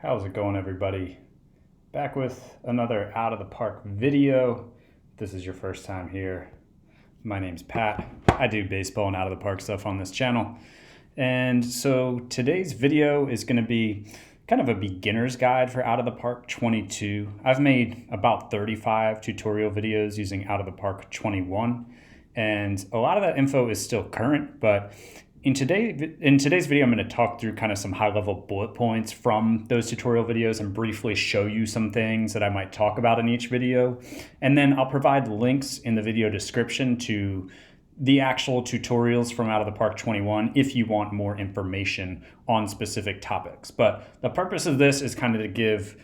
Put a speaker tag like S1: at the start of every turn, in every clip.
S1: How's it going, everybody? Back with another Out of the Park video. If this is your first time here, my name's Pat. I do baseball and out of the park stuff on this channel. And so today's video is going to be kind of a beginner's guide for Out of the Park 22. I've made about 35 tutorial videos using Out of the Park 21. And a lot of that info is still current, but in today's video, I'm going to talk through kind of some high-level bullet points from those tutorial videos and briefly show you some things that I might talk about in each video. And then I'll provide links in the video description to the actual tutorials from Out of the Park 21 if you want more information on specific topics. But the purpose of this is kind of to give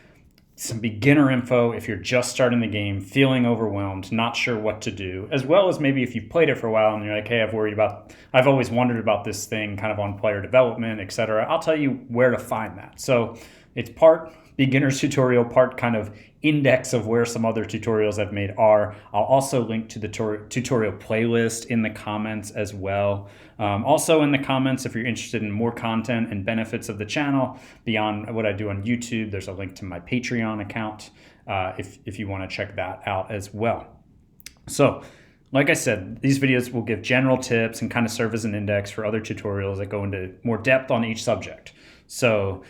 S1: some beginner info if you're just starting the game, feeling overwhelmed, not sure what to do, as well as maybe if you've played it for a while and you're like, hey, I've always wondered about this thing kind of on player development, etc. I'll tell you where to find that. So it's part beginner's tutorial, part kind of index of where some other tutorials I've made are. I'll also link to the tutorial playlist in the comments as well. Also in the comments, if you're interested in more content and benefits of the channel beyond what I do on YouTube, there's a link to my Patreon account if you want to check that out as well. So like I said, these videos will give general tips and kind of serve as an index for other tutorials that go into more depth on each subject. So,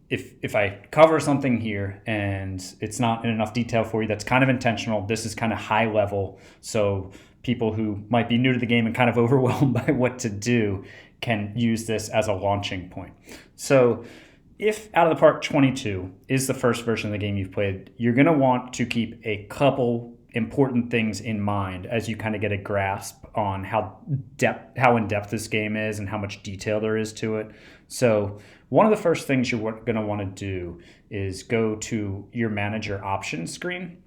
S1: if I cover something here and it's not in enough detail for you, that's kind of intentional. This is kind of high level. So people who might be new to the game and kind of overwhelmed by what to do can use this as a launching point. So if Out of the Park 22 is the first version of the game you've played, you're going to want to keep a couple important things in mind as you kind of get a grasp on how in depth this game is and how much detail there is to it. So one of the first things you're going to want to do is go to your manager options screen.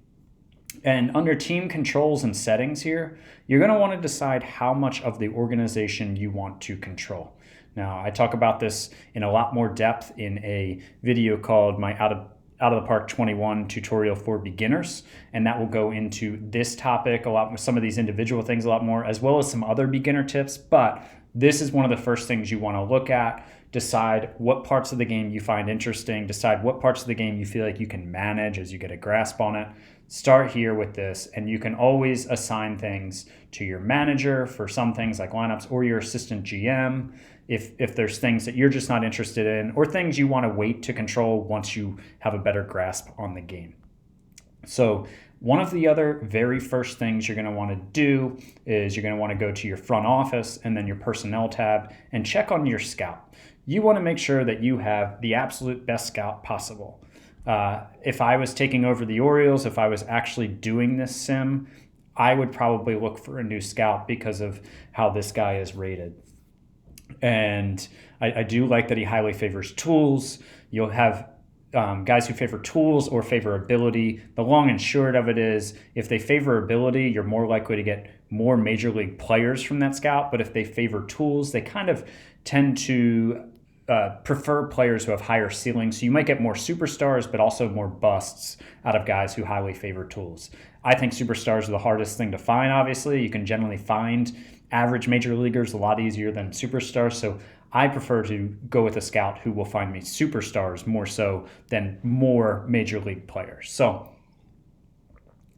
S1: And under team controls and settings here, you're going to want to decide how much of the organization you want to control. Now, I talk about this in a lot more depth in a video called my Out of the Park 21 tutorial for beginners, and that will go into this topic a lot, some of these individual things a lot more, as well as some other beginner tips. But this is one of the first things you want to look at. Decide what parts of the game you find interesting. Decide what parts of the game you feel like you can manage as you get a grasp on it. Start here with this, and you can always assign things to your manager for some things like lineups, or your assistant GM if there's things that you're just not interested in, or things you want to wait to control once you have a better grasp on the game. So one of the other very first things you're going to want to do is you're going to want to go to your front office and then your personnel tab and check on your scout. You want to make sure that you have the absolute best scout possible. If I was taking over the Orioles, if I was actually doing this sim, I would probably look for a new scout because of how this guy is rated. And I do like that he highly favors tools. You'll have guys who favor tools or favor ability. The long and short of it is, if they favor ability, you're more likely to get more major league players from that scout. But if they favor tools, they kind of tend to prefer players who have higher ceilings. So you might get more superstars, but also more busts out of guys who highly favor tools. I think superstars are the hardest thing to find, obviously. You can generally find average major leaguers a lot easier than superstars. So I prefer to go with a scout who will find me superstars more so than more major league players. So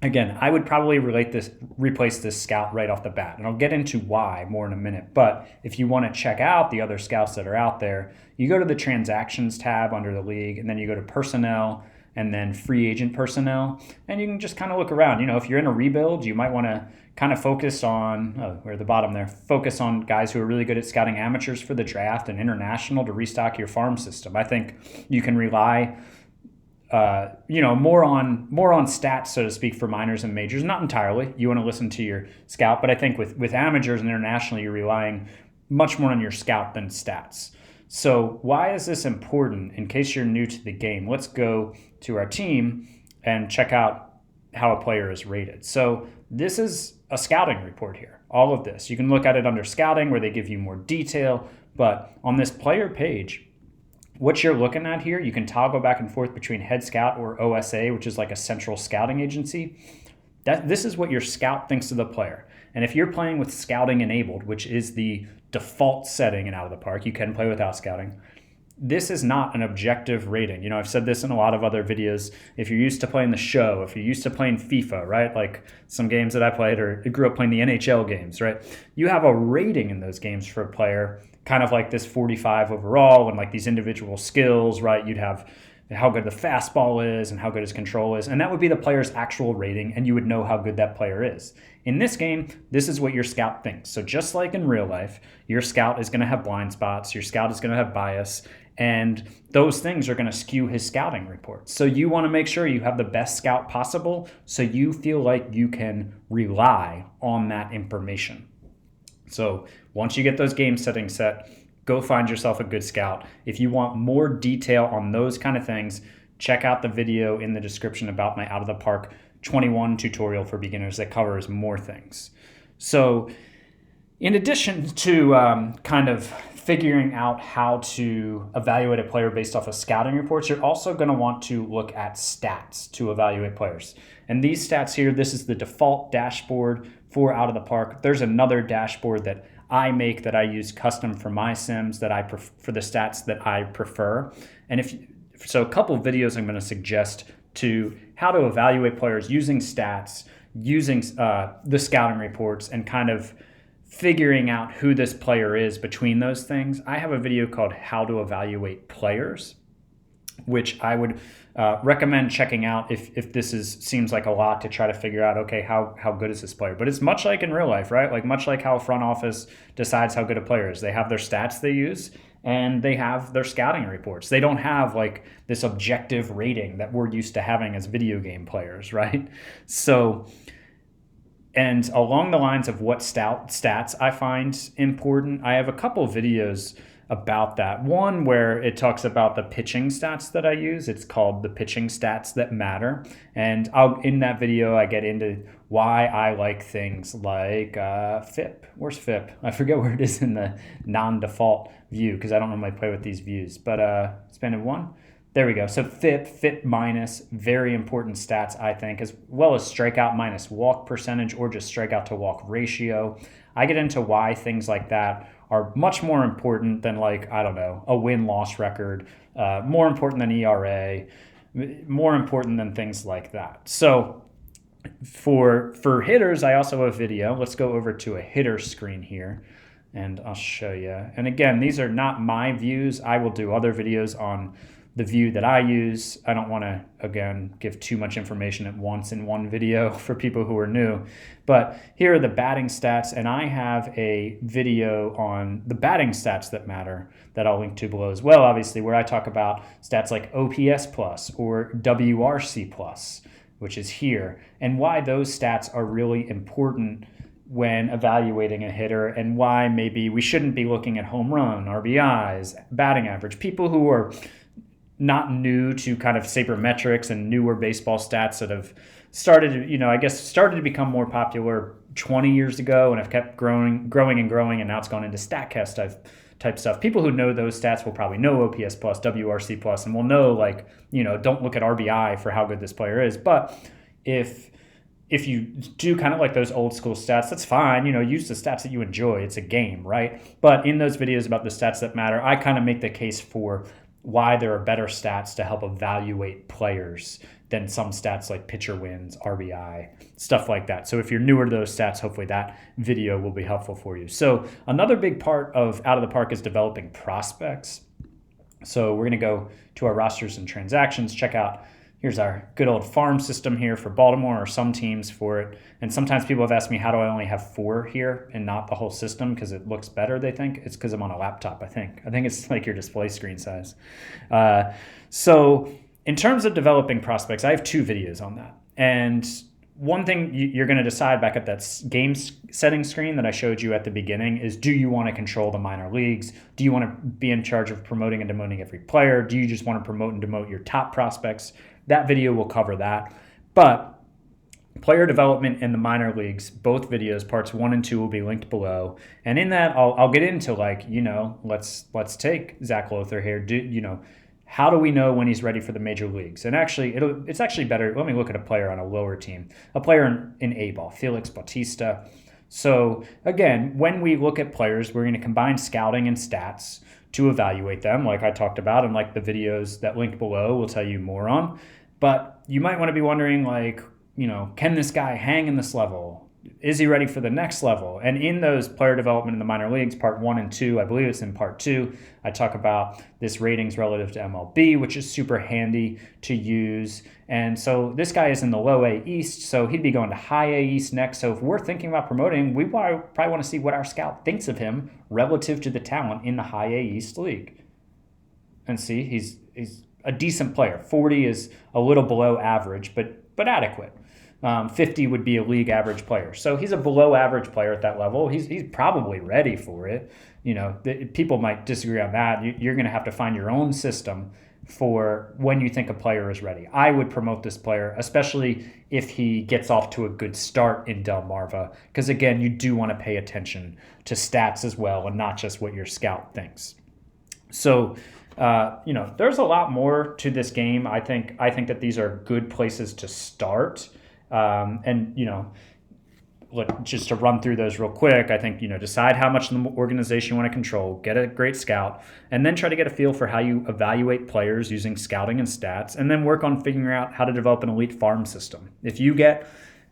S1: again, I would probably replace this scout right off the bat, and I'll get into why more in a minute. But if you want to check out the other scouts that are out there, you go to the transactions tab under the league, and then you go to personnel and then free agent personnel, and you can just kind of look around. If you're in a rebuild, you might want to kind of focus on, we're at the bottom there, focus on guys who are really good at scouting amateurs for the draft and international to restock your farm system. I think you can rely more on stats, so to speak, for minors and majors. Not entirely. You want to listen to your scout, but I think with amateurs and international, you're relying much more on your scout than stats. So why is this important? In case you're new to the game, let's go to our team and check out how a player is rated. So this is a scouting report here. All of this. You can look at it under scouting where they give you more detail, but on this player page, what you're looking at here, you can toggle back and forth between head scout or OSA, which is like a central scouting agency. This is what your scout thinks of the player. And if you're playing with scouting enabled, which is the default setting in Out of the Park, you can play without scouting. this is not an objective rating. You know, I've said this in a lot of other videos. If you're used to playing the show, if you're used to playing FIFA, right? Like some games that I played or grew up playing the NHL games, right? You have a rating in those games for a player, kind of like this 45 overall and like these individual skills, right? You'd have how good the fastball is and how good his control is. And that would be the player's actual rating, and you would know how good that player is. In this game, this is what your scout thinks. So just like in real life, your scout is going to have blind spots, your scout is going to have bias, and those things are going to skew his scouting reports. So you want to make sure you have the best scout possible so you feel like you can rely on that information. So once you get those game settings set, go find yourself a good scout. If you want more detail on those kind of things, check out the video in the description about my Out of the Park 21 tutorial for beginners that covers more things. So in addition to kind of figuring out how to evaluate a player based off of scouting reports, you're also going to want to look at stats to evaluate players. And these stats here, this is the default dashboard for Out of the Park. There's another dashboard that I make that I use custom for my sims that for the stats that I prefer. And so a couple of videos I'm going to suggest to how to evaluate players using stats, using the scouting reports, and kind of figuring out who this player is between those things. I have a video called How to Evaluate Players, which I would recommend checking out if this seems like a lot to try to figure out, okay, how good is this player? But it's much like in real life, right? Like much like how a front office decides how good a player is. They have their stats they use, and they have their scouting reports. They don't have like this objective rating that we're used to having as video game players, right? So, and along the lines of what stats I find important, I have a couple of videos about that. One where it talks about the pitching stats that I use. It's called The Pitching Stats That Matter. And in that video, I get into why I like things like FIP. Where's FIP? I forget where it is in the non-default view because I don't normally play with these views. But expanded one. There we go. So FIP minus, very important stats, I think, as well as strikeout minus walk percentage or just strikeout to walk ratio. I get into why things like that are much more important than, like, I don't know, a win-loss record, more important than ERA, more important than things like that. So for hitters, I also have a video. Let's go over to a hitter screen here, and I'll show you. And again, these are not my views. I will do other videos on the view that I use. I don't want to, again, give too much information at once in one video for people who are new. But here are the batting stats, and I have a video on the batting stats that matter that I'll link to below as well, obviously, where I talk about stats like OPS plus or WRC plus, which is here, and why those stats are really important when evaluating a hitter, and why maybe we shouldn't be looking at home run, RBIs, batting average. People who are not new to kind of sabermetrics and newer baseball stats that have started to become more popular 20 years ago and have kept growing, and now it's gone into StatCast type stuff. People who know those stats will probably know OPS plus, WRC plus, and will know, like, don't look at RBI for how good this player is. But if you do kind of like those old school stats, that's fine. Use the stats that you enjoy. It's a game, right? But in those videos about the stats that matter, I kind of make the case for why there are better stats to help evaluate players than some stats like pitcher wins, RBI, stuff like that. So if you're newer to those stats, hopefully that video will be helpful for you. So another big part of Out of the Park is developing prospects. So we're going to go to our rosters and transactions, check out, here's our good old farm system here for Baltimore, or some teams for it. And sometimes people have asked me, how do I only have 4 here and not the whole system? Because it looks better, they think. It's because I'm on a laptop, I think. I think it's like your display screen size. So in terms of developing prospects, I have 2 videos on that. And one thing you're going to decide back at that game settings screen that I showed you at the beginning is, do you want to control the minor leagues? Do you want to be in charge of promoting and demoting every player? Do you just want to promote and demote your top prospects? That video will cover that. But player development in the minor leagues, both videos, parts 1 and 2, will be linked below. And in that, I'll get into, like, let's take Zach Lothar here. How do we know when he's ready for the major leagues? And actually, it's actually better. Let me look at a player on a lower team, a player in A-ball, Felix Bautista. So again, when we look at players, we're going to combine scouting and stats to evaluate them, like I talked about, and like the videos that link below will tell you more on. But you might want to be wondering, like, can this guy hang in this level? Is he ready for the next level? And in those player development in the minor leagues, part 1 and 2, I believe it's in part 2, I talk about this ratings relative to MLB, which is super handy to use. And so this guy is in the low A East, so he'd be going to high A East next. So if we're thinking about promoting, we probably want to see what our scout thinks of him relative to the talent in the high A East league. And see, he's a decent player. 40 is a little below average, but adequate. 50 would be a league average player. So he's a below average player at that level. He's probably ready for it. People might disagree on that. You're going to have to find your own system for when you think a player is ready. I would promote this player, especially if he gets off to a good start in Delmarva, because again, you do want to pay attention to stats as well and not just what your scout thinks. So, there's a lot more to this game. I think that these are good places to start. Look, just to run through those real quick, I think, decide how much of the organization you want to control, get a great scout, and then try to get a feel for how you evaluate players using scouting and stats, and then work on figuring out how to develop an elite farm system. If you get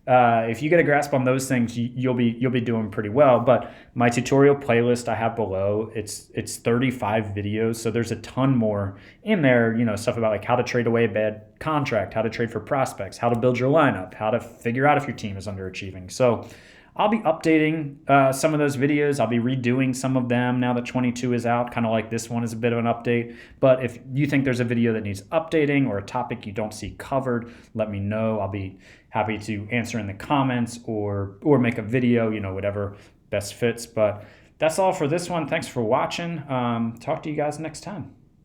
S1: a grasp on those things, you'll be doing pretty well. But my tutorial playlist I have below, it's 35 videos, so there's a ton more in there. Stuff about like how to trade away a bad contract, how to trade for prospects, how to build your lineup, how to figure out if your team is underachieving. So I'll be updating some of those videos. I'll be redoing some of them now that 22 is out, kind of like this one is a bit of an update. But if you think there's a video that needs updating or a topic you don't see covered, let me know. I'll be happy to answer in the comments or make a video, whatever best fits. But that's all for this one. Thanks for watching. Talk to you guys next time.